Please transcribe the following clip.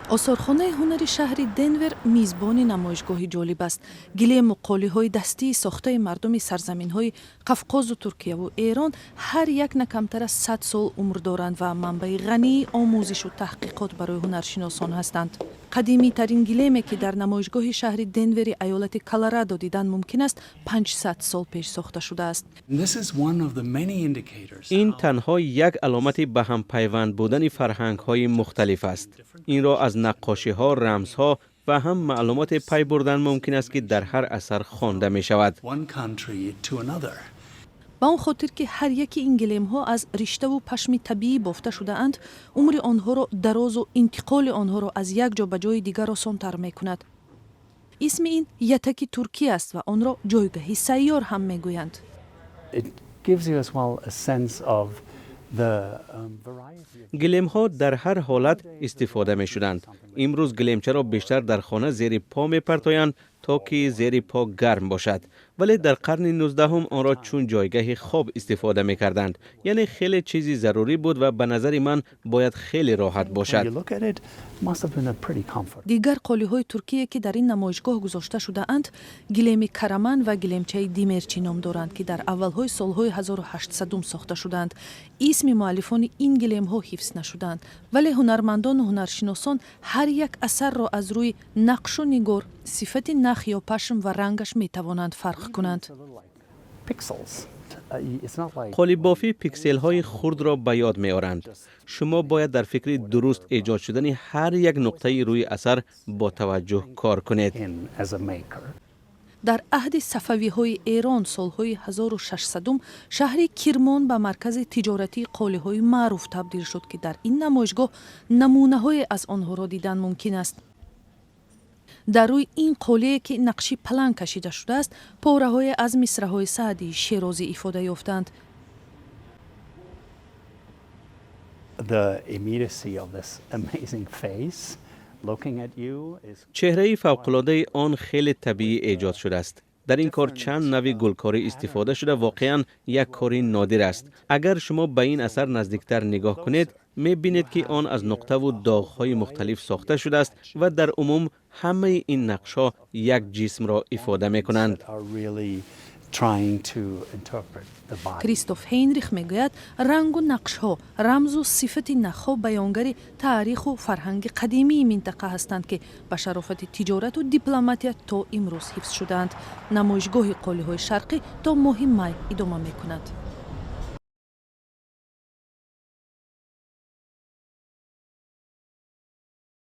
آثارخانه هنری شهر دنور میزبان نمایشگاهی جالب است. گلیم و قالی‌های دستی ساخته مردم سرزمین‌های قفقاز و ترکیه و ایران هر یک نه کمتر از 100 سال عمر دارند و منبع غنی آموزش و تحقیقات برای هنرشناسان هستند. قدیمی ترین گلیمی که در نمایشگاه شهر دنور ایالت کلرادو دیدن ممکن است 500 سال پیش ساخته شده است. این تنها یک علامت به هم پیوند بودن فرهنگ‌های مختلف است. این را از نقاشی‌ها، رمزها و هم معلومات پی بردن ممکن است که در هر اثر خوانده می شود. با اون خاطر که هر یکی این گلیم ها از رشته و پشم طبیعی بافته شده اند، عمر آنها را دراز و انتقال آنها را از یک جا به جای دیگر آسان تر می کند. اسم این یتک ترکی است و آن را جایگاهی سیار هم می گویند. گلیم ها در هر حالت استفاده می شدند. امروز گلیمچه را بیشتر در خانه زیر پا می پرتایند تا که زیر پا گرم باشد، ولی در قرن 19 هم آن را چون جایگاه خواب استفاده می کردند. یعنی خیلی چیزی ضروری بود و به نظر من باید خیلی راحت باشد. دیگر قالی های ترکیه که در این نمایشگاه گذاشته شده اند گلیم کرمان و گلیمچه دیمرچی نام دارند که در اول های سالهای 1800 ساخته شدند. اسم مؤلفان این گلیم ها حفظ نشدند، ولی هنرمندان و هنرشناسان هر یک اثر را از روی نقش و نگار، صفت نخ یا پشم و رنگش می توانند فرق کنند. قالی بافی پیکسل های خرد را به یاد می آورند. شما باید در فکر درست ایجاد شدن هر یک نقطه روی اثر با توجه کار کنید. در عهد صفوی های ایران سالهای 1600 شهر کرمان به مرکز تجارتی قالی های معروف تبدیل شد که در این نمایشگاه نمونه های از آنها را دیدن ممکن است. در روی این قالی که نقشی پلنگ کشیده شده است، پاره های از مصرع های سعدی شیرازی ifade یافتند. چهره فوق‌العاده آن خیلی طبیعی ایجاد شده است. در این کار چند نوع گلکاری استفاده شده واقعا یک کاری نادر است. اگر شما به این اثر نزدیکتر نگاه کنید می بینید که آن از نقطه و داغ‌های مختلف ساخته شده است و در عموم همه این نقش‌ها یک جسم را ifade می کنند. کریستوف هینریخ میگوید رنگ و نقش ها، رمز و صفت نخ ها بیانگر تاریخ و فرهنگ قدیمی منطقه هستند که به شرافت تجارت و دیپلماتیت تا امروز حفظ شدند. نمایشگاه قالی های شرقی تا ماه می ادامه می کند.